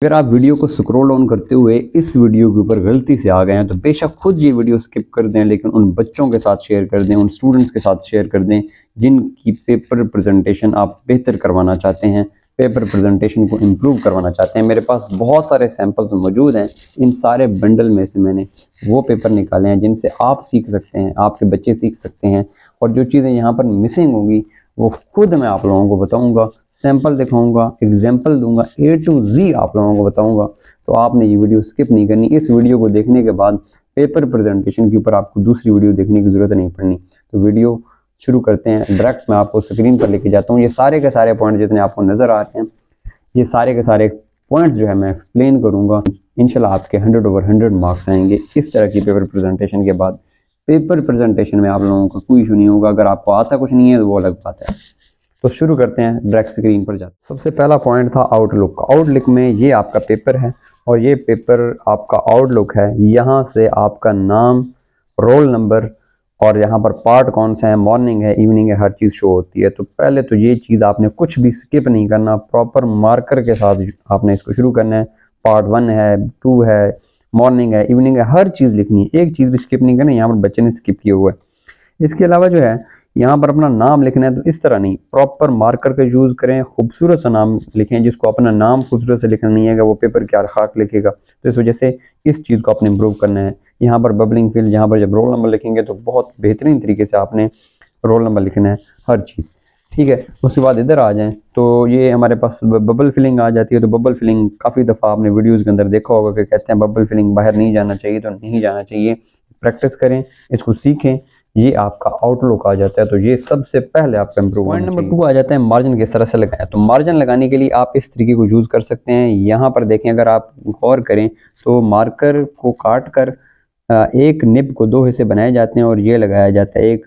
अगर आप वीडियो को स्क्रॉल ऑन करते हुए इस वीडियो के ऊपर गलती से आ गए हैं तो बेशक खुद ये वीडियो स्किप कर दें, लेकिन उन बच्चों के साथ शेयर कर दें, उन स्टूडेंट्स के साथ शेयर कर दें जिनकी पेपर प्रेजेंटेशन आप बेहतर करवाना चाहते हैं, पेपर प्रेजेंटेशन को इम्प्रूव करवाना चाहते हैं। मेरे पास बहुत सारे सैम्पल्स मौजूद हैं। इन सारे बंडल में से मैंने वो पेपर निकाले हैं जिनसे आप सीख सकते हैं, आपके बच्चे सीख सकते हैं। और जो चीज़ें यहाँ पर मिसिंग होंगी वो खुद मैं आप लोगों को बताऊँगा, सैंपल दिखाऊंगा, एग्जाम्पल दूंगा, A to Z आप लोगों को बताऊंगा। तो आपने ये वीडियो स्किप नहीं करनी। इस वीडियो को देखने के बाद पेपर प्रेजेंटेशन के ऊपर आपको दूसरी वीडियो देखने की ज़रूरत नहीं पड़नी। तो वीडियो शुरू करते हैं। डायरेक्ट मैं आपको स्क्रीन पर लेके जाता हूँ। ये सारे के सारे पॉइंट जितने आपको नज़र आ रहे हैं, ये सारे के सारे पॉइंट्स जो है मैं एक्सप्लेन करूँगा। इंशाल्लाह आपके 100 over 100 मार्क्स आएंगे इस तरह की पेपर प्रेजेंटेशन के बाद। पेपर प्रेजेंटेशन में आप लोगों का कोई इशू नहीं होगा। अगर आपको आता कुछ नहीं है तो वो अलग बात है। तो शुरू करते हैं, डायरेक्ट स्क्रीन पर जाते हैं। सबसे पहला पॉइंट था आउटलुक का। आउटलुक में ये आपका पेपर है और ये पेपर आपका आउटलुक है। यहाँ से आपका नाम, रोल नंबर और यहाँ पर पार्ट कौन सा है, मॉर्निंग है, इवनिंग है, हर चीज़ शो होती है। तो पहले तो ये चीज़ आपने कुछ भी स्किप नहीं करना, प्रॉपर मार्कर के साथ आपने इसको शुरू करना है। पार्ट 1 है, 2 है, मॉर्निंग है, इवनिंग है, हर चीज़ लिखनी है, एक चीज़ भी स्किप नहीं करना। यहाँ पर बच्चे ने स्किप किया हुआ है। इसके अलावा जो है यहाँ पर अपना नाम लिखना है तो इस तरह नहीं, प्रॉपर मार्कर का यूज़ करें, खूबसूरत सा नाम लिखें। जिसको अपना नाम खूबसूरत से लिखना नहीं है वो पेपर क्या खाक लिखेगा। तो इस वजह से इस चीज़ को आपने इम्प्रूव करना है। यहाँ पर बबलिंग फिल, यहाँ पर जब रोल नंबर लिखेंगे तो बहुत बेहतरीन तरीके से आपने रोल नंबर लिखना है, हर चीज़, ठीक है। उसके बाद इधर आ जाएँ तो ये हमारे पास बबल फिलिंग आ जाती है। तो बबल फिलिंग काफ़ी दफ़ा आपने वीडियोज़ के अंदर देखा होगा कि कहते हैं बबल फिलिंग बाहर नहीं जाना चाहिए, तो नहीं जाना चाहिए। प्रैक्टिस करें, इसको सीखें। ये आपका आउटलुक आ जाता है। तो ये सबसे पहले आपका इम्प्रूव। पॉइंट नंबर 2 आ जाता है मार्जिन किस तरह से लगाएं। तो मार्जिन लगाने के लिए आप इस तरीके को यूज़ कर सकते हैं। यहाँ पर देखें, अगर आप गौर करें तो मार्कर को काट कर एक निब को 2 हिस्से बनाए जाते हैं और ये लगाया जाता है। एक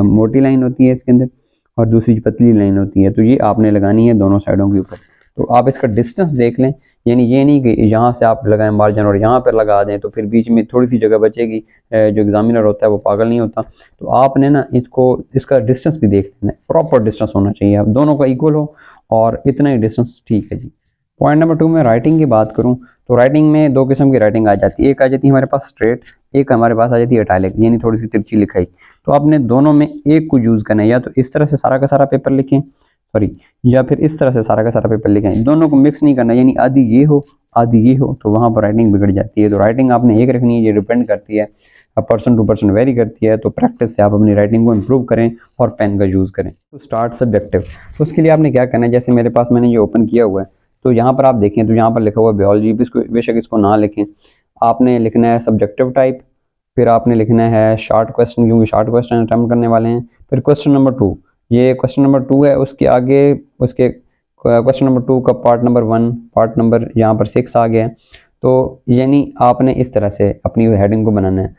मोटी लाइन होती है इसके अंदर और दूसरी पतली लाइन होती है। तो ये आपने लगानी है दोनों साइडों के ऊपर। तो आप इसका डिस्टेंस देख लें, यानी ये नहीं कि यहाँ से आप लगाएं मार्जिन और यहाँ पर लगा दें तो फिर बीच में थोड़ी सी जगह बचेगी। जो एग्जामिनर होता है वो पागल नहीं होता। तो आपने ना इसका डिस्टेंस भी देख लेना है, प्रॉपर डिस्टेंस होना चाहिए, अब दोनों का इक्वल हो और इतना ही डिस्टेंस ठीक है जी। पॉइंट नंबर 2 में राइटिंग की बात करूँ तो राइटिंग में 2 किस्म की राइटिंग आ जाती है। एक आ जाती है हमारे पास स्ट्रेट, एक हमारे पास आ जाती है इटैलिक, यानी थोड़ी सी तिरछी लिखाई। तो आपने दोनों में एक को यूज़ करना है, या तो इस तरह से सारा का सारा पेपर लिखें, सॉरी, या फिर इस तरह से सारा का सारा पेपर लिखें। दोनों को मिक्स नहीं करना, यानी आधी ये हो आधी ये हो, तो वहाँ पर राइटिंग बिगड़ जाती है। तो राइटिंग आपने एक रखनी है, ये डिपेंड करती है, पर्सन टू पर्सन वेरी करती है। तो प्रैक्टिस से आप अपनी राइटिंग को इम्प्रूव करें और पेन का यूज़ करें। तो स्टार्ट सब्जेक्टिव, तो उसके लिए आपने क्या करना है, जैसे मेरे पास मैंने ये ओपन किया हुआ है तो यहाँ पर आप देखें तो यहाँ पर लिखा हुआ है बायोलॉजी, इसको बेशक इसको ना लिखें। आपने लिखना है सब्जेक्टिव टाइप, फिर आपने लिखना है शॉर्ट क्वेश्चन, क्योंकि शॉर्ट क्वेश्चन अटेम्प्ट करने वाले हैं। फिर क्वेश्चन नंबर 2, ये क्वेश्चन नंबर 2 है, उसके आगे उसके क्वेश्चन नंबर 2 का पार्ट नंबर 1, पार्ट नंबर यहाँ पर 6 आ गया है। तो यानी आपने इस तरह से अपनी हेडिंग को बनाना है,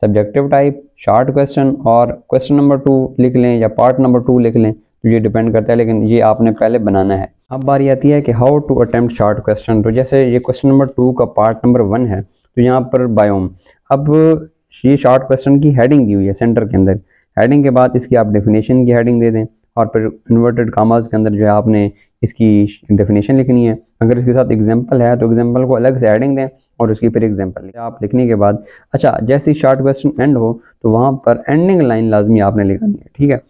सब्जेक्टिव टाइप, शॉर्ट क्वेश्चन और क्वेश्चन नंबर 2 लिख लें या पार्ट नंबर 2 लिख लें, तो ये डिपेंड करता है, लेकिन ये आपने पहले बनाना है। अब बारी आती है कि how to attempt short question. तो जैसे ये क्वेश्चन नंबर 2 का पार्ट नंबर 1 है, तो यहाँ पर बायोम, अब ये शॉर्ट क्वेश्चन की हेडिंग दी हुई है सेंटर के अंदर। हेडिंग के बाद इसकी आप डेफिनेशन की हेडिंग दे दें और फिर इन्वर्टेड कामाज के अंदर जो है आपने इसकी डेफिनेशन लिखनी है। अगर इसके साथ एग्जाम्पल है तो एग्जाम्पल को अलग से हेडिंग दें और उसकी फिर एग्जाम्पल आप लिखने के बाद, अच्छा, जैसे ही शॉर्ट क्वेश्चन एंड हो तो वहाँ पर एंडिंग लाइन लाजमी आपने लिखानी है, ठीक है।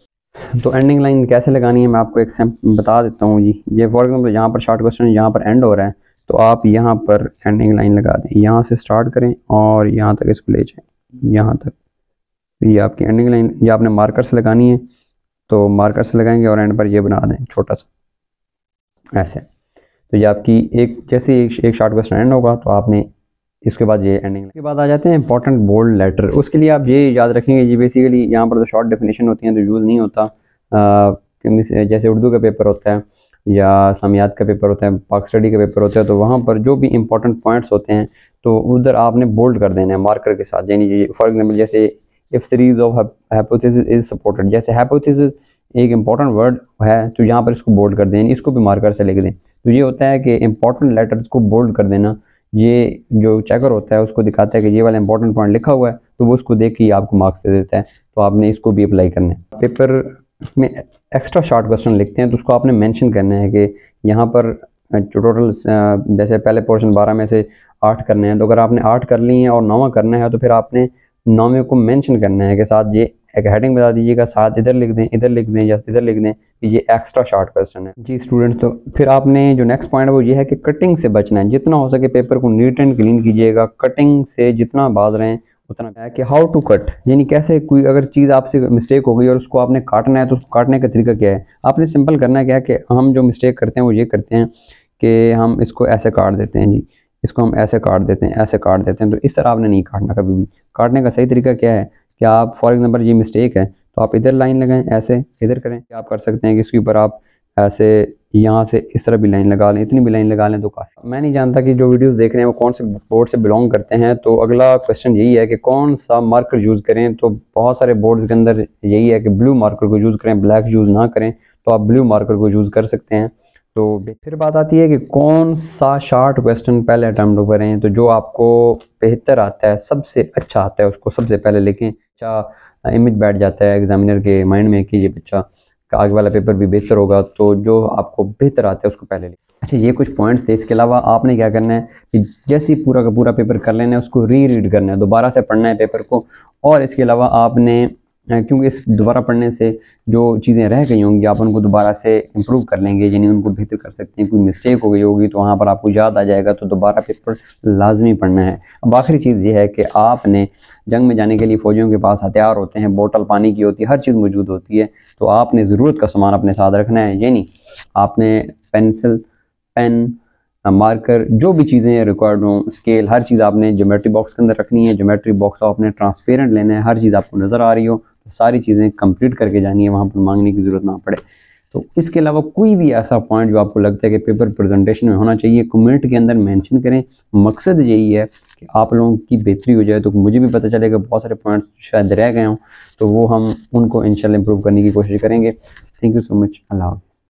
तो एंडिंग लाइन कैसे लगानी है मैं आपको एक बता देता हूँ जी। ये फॉर एग्जाम्पल यहाँ पर शॉर्ट क्वेश्चन यहाँ पर एंड हो रहा है, तो आप यहाँ पर एंडिंग लाइन लगा दें, यहाँ से स्टार्ट करें और यहाँ तक इसको ले जाएँ, यहाँ तक। ये आपकी एंडिंग लाइन, ये आपने मार्कर से लगानी है, तो मार्कर से लगाएंगे और एंड पर ये बना दें छोटा सा ऐसे। तो ये आपकी एक जैसे एक शॉर्ट क्वेश्चन एंड होगा तो आपने इसके बाद ये एंडिंग के बाद आ जाते हैं इंपॉर्टेंट बोल्ड लेटर। उसके लिए आप ये याद रखेंगे, ये बेसिकली यहाँ पर तो शॉर्ट डेफिनेशन होती हैं तो यूज़ नहीं होता। जैसे उर्दू का पेपर होता है या इस्लामियात का पेपर होता है, पाक स्टडी का पेपर होता है, तो वहाँ पर जो भी इंपॉर्टेंट पॉइंट्स होते हैं तो उधर आपने बोल्ड कर देना है मार्कर के साथ। यानी फॉर एग्जाम्पल जैसे if series of hypothesis is supported, जैसे हाइपोथेसिस एक इंपॉर्टेंट वर्ड है तो यहाँ पर इसको बोल्ड कर दें, इसको भी मार्कर से लिख दें। तो ये होता है कि इंपॉर्टेंट लेटर्स को बोल्ड कर देना, ये जो चेकर होता है उसको दिखाता है कि ये वाला इंपॉर्टेंट पॉइंट लिखा हुआ है, तो वो उसको देख के आपको मार्क्स दे देता है। तो आपने इसको भी अप्लाई करना है। पेपर में एक्स्ट्रा शॉर्ट क्वेश्चन लिखते हैं तो उसको आपने मेंशन करना है कि यहाँ पर जो टोटल जैसे पहले पोर्शन 12 में से 8 करने हैं, तो अगर आपने 8 कर ली हैं और 9वां करना है तो फिर आपने 9वें को मेंशन करना है के साथ ये एक हेडिंग बता दीजिएगा, साथ इधर लिख दें, इधर लिख दें या इधर लिख दें कि ये एक्स्ट्रा शॉर्ट क्वेश्चन है जी स्टूडेंट्स। तो फिर आपने जो नेक्स्ट पॉइंट है वो ये है कि कटिंग से बचना है, जितना हो सके पेपर को नीट एंड क्लीन कीजिएगा, कटिंग से जितना बाज रहे हैं उतना है कि हाउ टू कट, यानी कैसे कोई अगर चीज़ आपसे मिस्टेक हो गई और उसको आपने काटना है तो उसको काटने का तरीका क्या है। आपने सिंपल करना है क्या कि हम जो मिस्टेक करते हैं वो ये करते हैं कि हम इसको ऐसे काट देते हैं जी, इसको हम ऐसे काट देते हैं, ऐसे काट देते हैं। तो इस तरह आपने नहीं काटना कभी भी। काटने का सही तरीका क्या है कि आप फॉर एग्जांपल ये मिस्टेक है तो आप इधर लाइन लगाएं, ऐसे इधर करें। आप कर सकते हैं कि इसके ऊपर आप ऐसे यहाँ से इस तरह भी लाइन लगा लें, इतनी भी लाइन लगा लें तो काफ़ी। मैं नहीं जानता कि जो वीडियोस देख रहे हैं वो कौन से बोर्ड से बिलोंग करते हैं, तो अगला क्वेश्चन यही है कि कौन सा मार्कर यूज़ करें। तो बहुत सारे बोर्ड्स के अंदर यही है कि ब्लू मार्कर को यूज़ करें, ब्लैक यूज़ ना करें, तो आप ब्लू मार्कर को यूज़ कर सकते हैं। तो फिर बात आती है कि कौन सा शॉर्ट क्वेश्चन पहले अटैम्प्ट करें। तो जो आपको बेहतर आता है, सबसे अच्छा आता है, उसको सबसे पहले लिखें। अच्छा इमेज बैठ जाता है एग्जामिनर के माइंड में कि ये बच्चा का आगे वाला पेपर भी बेहतर होगा, तो जो आपको बेहतर आता है उसको पहले लिखें। अच्छा ये कुछ पॉइंट्स थे। इसके अलावा आपने क्या करना है कि जैसे ही पूरा का पूरा पेपर कर लेना है उसको रीड करना है, दोबारा से पढ़ना है पेपर को। और इसके अलावा आपने क्योंकि इस दोबारा पढ़ने से जो चीज़ें रह गई होंगी आप उनको दोबारा से इम्प्रूव कर लेंगे, यानी उनको बेहतर कर सकते हैं। कोई मिस्टेक हो गई होगी तो वहाँ पर आपको याद आ जाएगा, तो दोबारा पेपर लाजमी पढ़ना है। अब आखिरी चीज़ ये है कि आपने जंग में जाने के लिए फ़ौजियों के पास हथियार होते हैं, बोतल पानी की होती है, हर चीज़ मौजूद होती है। तो आपने ज़रूरत का सामान अपने साथ रखना है, यानी आपने पेंसिल, पेन, मार्कर, जो भी चीज़ें रिक्वायर्ड हों, स्केल, हर चीज़ आपने ज्योमेट्री बॉक्स के अंदर रखनी है। ज्योमेट्री बॉक्स आपने ट्रांसपेरेंट लेना है, हर चीज़ आपको नज़र आ रही हो, तो सारी चीज़ें कंप्लीट करके जानी है, वहाँ पर मांगने की ज़रूरत ना पड़े। तो इसके अलावा कोई भी ऐसा पॉइंट जो आपको लगता है कि पेपर प्रेजेंटेशन में होना चाहिए, कमेंट के अंदर मेंशन करें। मकसद यही है कि आप लोगों की बेहतरी हो जाए, तो मुझे भी पता चलेगा बहुत सारे पॉइंट्स शायद रह गए हों, तो वो हम उनको इंशाल्लाह इंप्रूव करने की कोशिश करेंगे। Thank you so much. Allah.